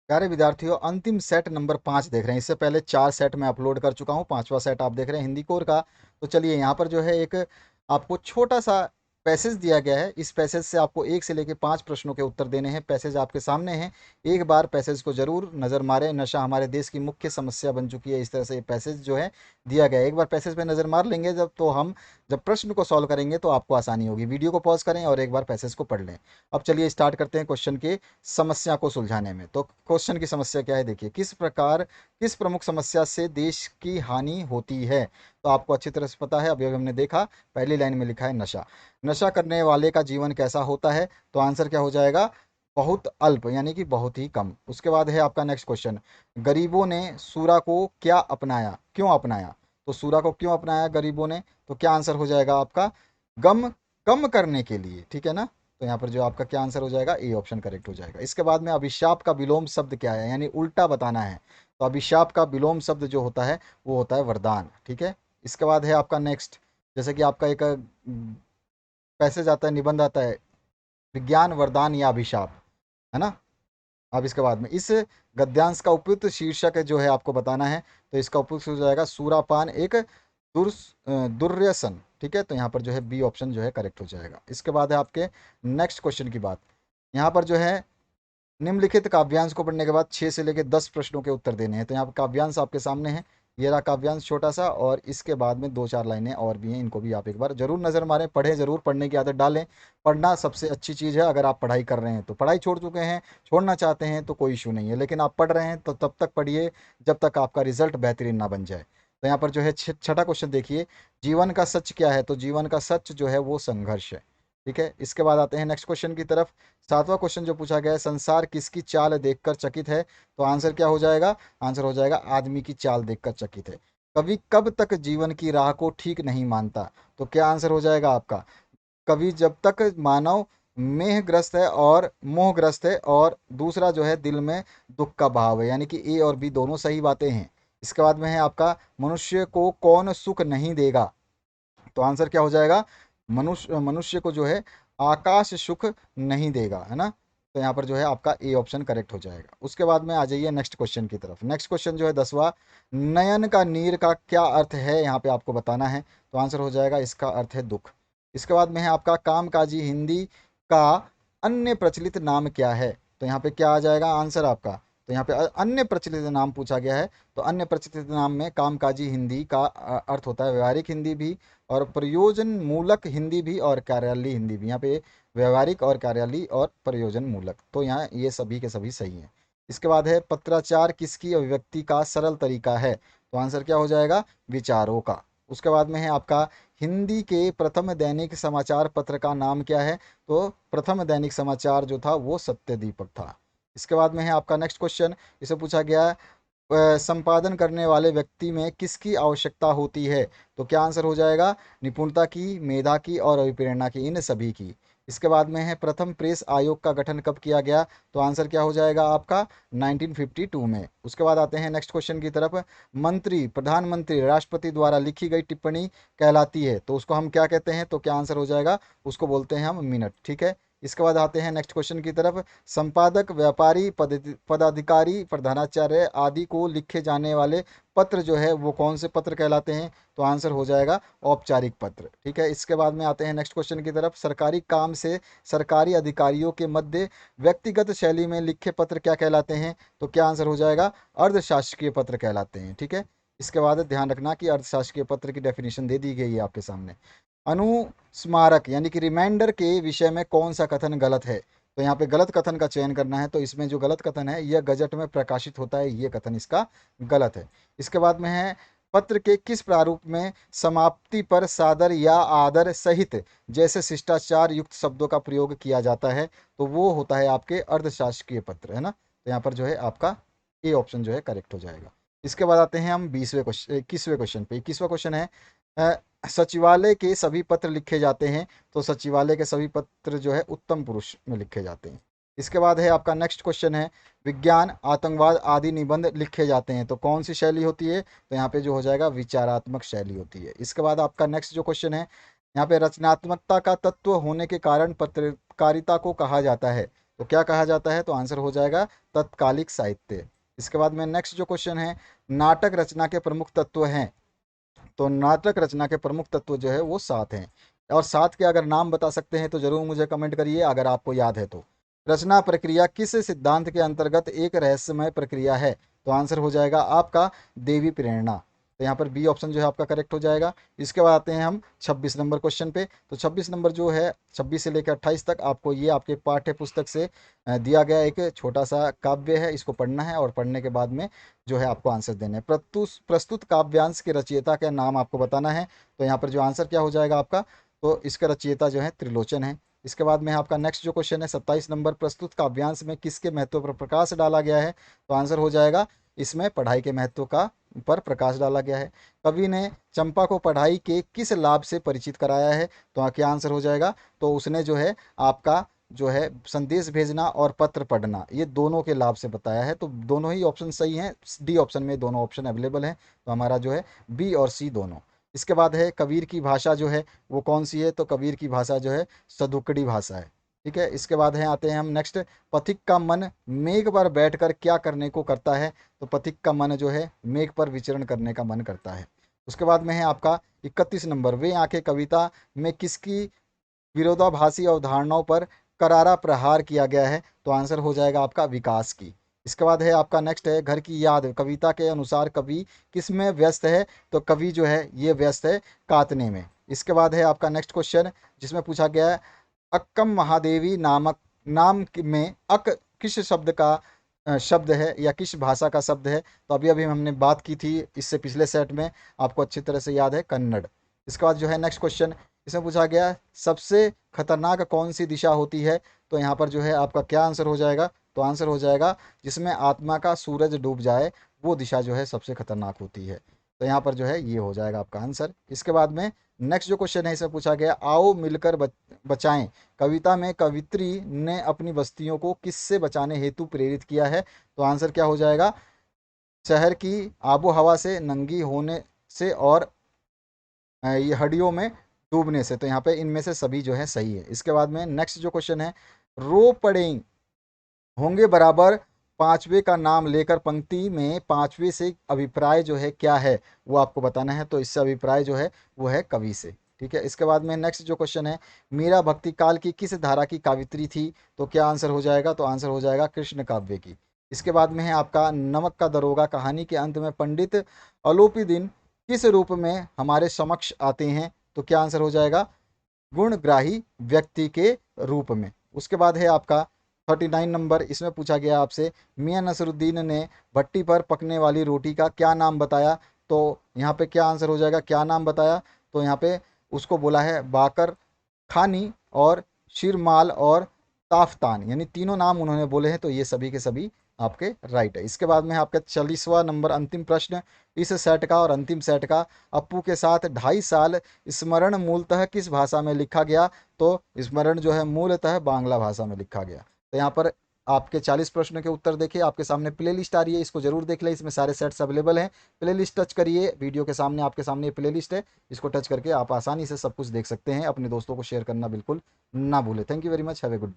प्यारे विद्यार्थियों, अंतिम सेट नंबर 5 देख रहे हैं। इससे पहले 4 सेट मैं अपलोड कर चुका हूँ, 5वां सेट आप देख रहे हैं हिंदी कोर का। तो चलिए, यहाँ पर जो है एक आपको छोटा सा पैसेज दिया गया है। इस पैसेज से आपको 1 से लेकर 5 प्रश्नों के उत्तर देने हैं। पैसेज आपके सामने हैं, एक बार पैसेज को जरूर नज़र मारें। नशा हमारे देश की मुख्य समस्या बन चुकी है, इस तरह से ये पैसेज जो है दिया गया है। एक बार पैसेज पे नज़र मार लेंगे जब प्रश्न को सॉल्व करेंगे तो आपको आसानी होगी। वीडियो को पॉज करें और एक बार पैसेज को पढ़ लें। अब चलिए स्टार्ट करते हैं क्वेश्चन के समस्या को सुलझाने में। तो क्वेश्चन की समस्या क्या है, देखिए, किस प्रमुख समस्या से देश की हानि होती है। तो आपको अच्छी तरह से पता है, अभी अभी हमने देखा, पहली लाइन में लिखा है नशा। नशा करने वाले का जीवन कैसा होता है, तो आंसर क्या हो जाएगा, बहुत अल्प, यानी कि बहुत ही कम। उसके बाद है आपका नेक्स्ट क्वेश्चन, गरीबों ने सूरा को क्या अपनाया, क्यों अपनाया। तो सूरा को क्यों अपनाया गरीबों ने, तो क्या आंसर हो जाएगा आपका, गम कम करने के लिए, ठीक है ना। तो यहाँ पर जो आपका क्या आंसर हो जाएगा, ए ऑप्शन करेक्ट हो जाएगा। इसके बाद में अभिशाप का विलोम शब्द क्या है, यानी उल्टा बताना है। तो अभिशाप का विलोम शब्द जो होता है वो होता है वरदान, ठीक है। इसके बाद है आपका नेक्स्ट, जैसे कि आपका एक पैसेज आता है, निबंध आता है, विज्ञान वरदान या अभिशाप, है ना। अब इसके बाद में इस गद्यांश का उपयुक्त शीर्षक जो है आपको बताना है। तो इसका उपयुक्त हो जाएगा सूरापान एक दुर्व्यसन, ठीक है। तो यहाँ पर जो है बी ऑप्शन जो है करेक्ट हो जाएगा। इसके बाद है आपके नेक्स्ट क्वेश्चन की बात। यहाँ पर जो है निम्नलिखित काव्यांश को पढ़ने के बाद 6 से लेकर 10 प्रश्नों के उत्तर देने हैं। तो यहाँ पर काव्यांश आपके सामने है, ये रहा काव्यांश छोटा सा, और इसके बाद में 2-4 लाइनें और भी हैं, इनको भी आप एक बार जरूर नजर मारें, पढ़ें जरूर, पढ़ने की आदत डालें। पढ़ना सबसे अच्छी चीज़ है। अगर आप पढ़ाई कर रहे हैं तो, पढ़ाई छोड़ चुके हैं, छोड़ना चाहते हैं तो कोई इशू नहीं है, लेकिन आप पढ़ रहे हैं तो तब तक पढ़िए जब तक आपका रिजल्ट बेहतरीन ना बन जाए। तो यहाँ पर जो है छठा क्वेश्चन देखिए, जीवन का सच क्या है। तो जीवन का सच जो है वो संघर्ष है, ठीक है। इसके बाद आते हैं नेक्स्ट क्वेश्चन की तरफ। 7वां क्वेश्चन जो पूछा गया है, संसार किसकी चाल देखकर चकित है। तो आंसर क्या हो जाएगा, आंसर हो जाएगा आदमी की चाल देखकर चकित है। कवि कब तक जीवन की राह को ठीक नहीं मानता। तो क्या आंसर हो जाएगा आपका, कवि जब तक मानव मेहग्रस्त है और मोहग्रस्त है, और दूसरा जो है दिल में दुख का भाव है, यानी कि ए और बी दोनों सही बातें हैं। इसके बाद में है आपका, मनुष्य को कौन सुख नहीं देगा। तो आंसर क्या हो जाएगा, मनुष्य मनुष्य को जो है आकाश सुख नहीं देगा, है ना। तो यहाँ पर जो है आपका ए ऑप्शन करेक्ट हो जाएगा। उसके बाद में आ जाइए नेक्स्ट क्वेश्चन की तरफ। नेक्स्ट क्वेश्चन जो है 10वां, नयन का नीर का क्या अर्थ है, यहाँ पे आपको बताना है। तो आंसर हो जाएगा, इसका अर्थ है दुख। इसके बाद में है आपका, कामकाजी हिंदी का अन्य प्रचलित नाम क्या है। तो यहाँ पे क्या आ जाएगा आंसर आपका, तो यहाँ पे अन्य प्रचलित नाम पूछा गया है। तो अन्य प्रचलित नाम में कामकाजी हिंदी का अर्थ होता है व्यवहारिक हिंदी भी, और प्रयोजन मूलक हिंदी भी, और कार्यालयी हिंदी भी। यहाँ पे व्यवहारिक और कार्यालयी और प्रयोजन मूलक, तो यहाँ ये सभी के सभी सही हैं। इसके बाद है, पत्राचार किसकी अभिव्यक्ति का सरल तरीका है। तो आंसर क्या हो जाएगा, विचारों का। उसके बाद में है आपका, हिंदी के प्रथम दैनिक समाचार पत्र का नाम क्या है। तो प्रथम दैनिक समाचार जो था वो सत्य दीपक था। इसके बाद में है आपका नेक्स्ट क्वेश्चन, इसे पूछा गया है, संपादन करने वाले व्यक्ति में किसकी आवश्यकता होती है। तो क्या आंसर हो जाएगा, निपुणता की, मेधा की और अभिप्रेरणा की, इन सभी की। इसके बाद में है, प्रथम प्रेस आयोग का गठन कब किया गया। तो आंसर क्या हो जाएगा आपका, 1952 में। उसके बाद आते हैं नेक्स्ट क्वेश्चन की तरफ, मंत्री, प्रधानमंत्री, राष्ट्रपति द्वारा लिखी गई टिप्पणी कहलाती है। तो उसको हम क्या कहते हैं, तो क्या आंसर हो जाएगा, उसको बोलते हैं हम मिनट, ठीक है। इसके बाद आते हैं नेक्स्ट क्वेश्चन की तरफ, संपादक, व्यापारी, पदाधिकारी, प्रधानाचार्य आदि को लिखे जाने वाले पत्र जो है वो कौन से पत्र कहलाते हैं। तो आंसर हो जाएगा औपचारिक पत्र, ठीक है। इसके बाद में आते हैं नेक्स्ट क्वेश्चन की तरफ, सरकारी काम से सरकारी अधिकारियों के मध्य व्यक्तिगत शैली में लिखे पत्र क्या कहलाते हैं। तो क्या आंसर हो जाएगा, अर्धशासकीय पत्र कहलाते हैं, ठीक है। इसके बाद ध्यान रखना कि अर्थशास्त्रीय पत्र की डेफिनेशन दे दी गई है आपके सामने। अनुस्मारक यानी कि रिमाइंडर के विषय में कौन सा कथन गलत है। तो यहाँ पे गलत कथन का चयन करना है। तो इसमें जो गलत कथन है, यह गजट में प्रकाशित होता है, ये कथन इसका गलत है। इसके बाद में है, पत्र के किस प्रारूप में समाप्ति पर सादर या आदर सहित जैसे शिष्टाचार युक्त शब्दों का प्रयोग किया जाता है। तो वो होता है आपके अर्धशासकीय पत्र, है ना। तो यहाँ पर जो है आपका ए ऑप्शन जो है करेक्ट हो जाएगा। इसके बाद आते हैं हम 20वें क्वेश्चन, 21वें क्वेश्चन पे। 21वां क्वेश्चन है, सचिवालय के सभी पत्र लिखे जाते हैं। तो सचिवालय के सभी पत्र जो है उत्तम पुरुष में लिखे जाते हैं। इसके बाद है आपका नेक्स्ट क्वेश्चन है, विज्ञान, आतंकवाद आदि निबंध लिखे जाते हैं। तो कौन सी शैली होती है। तो यहाँ पे जो हो जाएगा, विचारात्मक शैली होती है। इसके बाद आपका नेक्स्ट जो क्वेश्चन है, यहाँ पे रचनात्मकता का तत्व होने के कारण पत्रकारिता को कहा जाता है। तो क्या कहा जाता है? तो आंसर हो जाएगा तत्कालिक साहित्य। इसके बाद में नेक्स्ट जो क्वेश्चन है, नाटक रचना के प्रमुख तत्व हैं। तो नाटक रचना के प्रमुख तत्व जो है वो 7 हैं, और 7 के अगर नाम बता सकते हैं तो जरूर मुझे कमेंट करिए अगर आपको याद है तो। रचना प्रक्रिया किस सिद्धांत के अंतर्गत एक रहस्यमय प्रक्रिया है? तो आंसर हो जाएगा आपका देवी प्रेरणा। तो यहाँ पर बी ऑप्शन जो है आपका करेक्ट हो जाएगा। इसके बाद आते हैं हम 26 नंबर क्वेश्चन पे। तो 26 नंबर जो है 26 से लेकर 28 तक आपको ये आपके पाठ्य पुस्तक से दिया गया एक छोटा सा काव्य है, इसको पढ़ना है और पढ़ने के बाद में जो है आपको आंसर देने हैं। प्रस्तुत प्रस्तुत काव्यांश के रचयिता का नाम आपको बताना है। तो यहाँ पर जो आंसर क्या हो जाएगा आपका? तो इसका रचयिता जो है त्रिलोचन है। इसके बाद में आपका नेक्स्ट जो क्वेश्चन है 27 नंबर, प्रस्तुत काव्यांश में किसके महत्व पर प्रकाश डाला गया है? तो आंसर हो जाएगा इसमें पढ़ाई के महत्व का पर प्रकाश डाला गया है। कवि ने चंपा को पढ़ाई के किस लाभ से परिचित कराया है? तो क्या आंसर हो जाएगा? तो उसने जो है आपका जो है संदेश भेजना और पत्र पढ़ना, ये दोनों के लाभ से बताया है। तो दोनों ही ऑप्शन सही हैं, डी ऑप्शन में दोनों ऑप्शन अवेलेबल हैं। तो हमारा जो है बी और सी दोनों। इसके बाद है कबीर की भाषा जो है वो कौन सी है? तो कबीर की भाषा जो है सदुकड़ी भाषा है। ठीक है। इसके बाद है आते हैं हम नेक्स्ट, पथिक का मन मेघ पर बैठकर क्या करने को करता है? तो पथिक का मन जो है मेघ पर विचरण करने का मन करता है। उसके बाद में है आपका 31 नंबर, वे आंखें कविता में किसकी विरोधाभासी अवधारणाओं पर करारा प्रहार किया गया है? तो आंसर हो जाएगा आपका विकास की। इसके बाद है आपका नेक्स्ट है घर की याद, कविता के अनुसार कवि किस में व्यस्त है? तो कवि जो है ये व्यस्त है कातने में। इसके बाद है आपका नेक्स्ट क्वेश्चन जिसमें पूछा गया है अक्कम महादेवी नामक नाम में अक किस शब्द का शब्द है या किस भाषा का शब्द है? तो अभी अभी हमने बात की थी इससे पिछले सेट में, आपको अच्छी तरह से याद है, कन्नड़। इसके बाद जो है नेक्स्ट क्वेश्चन इसमें पूछा गया सबसे खतरनाक कौन सी दिशा होती है? तो यहाँ पर जो है आपका क्या आंसर हो जाएगा? तो आंसर हो जाएगा जिसमें आत्मा का सूरज डूब जाए वो दिशा जो है सबसे खतरनाक होती है। तो यहाँ पर जो है ये हो जाएगा आपका आंसर। इसके बाद में नेक्स्ट जो क्वेश्चन है इसमें पूछा गया आओ मिलकर बचाएं, कविता में कवित्री ने अपनी बस्तियों को किससे बचाने हेतु प्रेरित किया है? तो आंसर क्या हो जाएगा? शहर की आबो हवा से, नंगी होने से, और ये हड्डियों में डूबने से। तो यहाँ पे इनमें से सभी जो है सही है। इसके बाद में नेक्स्ट जो क्वेश्चन है रो पड़ें होंगे बराबर पांचवे का नाम लेकर पंक्ति में पांचवे से अभिप्राय जो है क्या है वो आपको बताना है। तो इससे अभिप्राय जो है वो है कवि से। ठीक है। इसके बाद में नेक्स्ट जो क्वेश्चन है मीरा भक्ति काल की किस धारा की कावित्री थी? तो क्या आंसर हो जाएगा? तो आंसर हो जाएगा कृष्ण काव्य की। इसके बाद में है आपका नमक का दरोगा कहानी के अंत में पंडित अलोपीदीन किस रूप में हमारे समक्ष आते हैं? तो क्या आंसर हो जाएगा? गुणग्राही व्यक्ति के रूप में। उसके बाद है आपका 39 नंबर, इसमें पूछा गया आपसे मियां नसरुद्दीन ने भट्टी पर पकने वाली रोटी का क्या नाम बताया? तो यहाँ पे क्या आंसर हो जाएगा? क्या नाम बताया? तो यहाँ पे उसको बोला है बाकर खानी और शिरमाल और ताफ्तान, यानी तीनों नाम उन्होंने बोले हैं। तो ये सभी के सभी आपके राइट है। इसके बाद में आपका 40वां नंबर अंतिम प्रश्न इस सेट का और अंतिम सेट का, अप्पू के साथ 2.5 साल स्मरण मूलतः किस भाषा में लिखा गया? तो स्मरण जो है मूलतः बांग्ला भाषा में लिखा गया। तो यहाँ पर आपके 40 प्रश्नों के उत्तर देखिए, आपके सामने प्ले लिस्ट आ रही है, इसको जरूर देख लें, इसमें सारे सेट्स अवेलेबल हैं। प्ले लिस्ट टच करिए, वीडियो के सामने आपके सामने प्ले लिस्ट है, इसको टच करके आप आसानी से सब कुछ देख सकते हैं। अपने दोस्तों को शेयर करना बिल्कुल ना भूलें। Thank you very much, have a good day.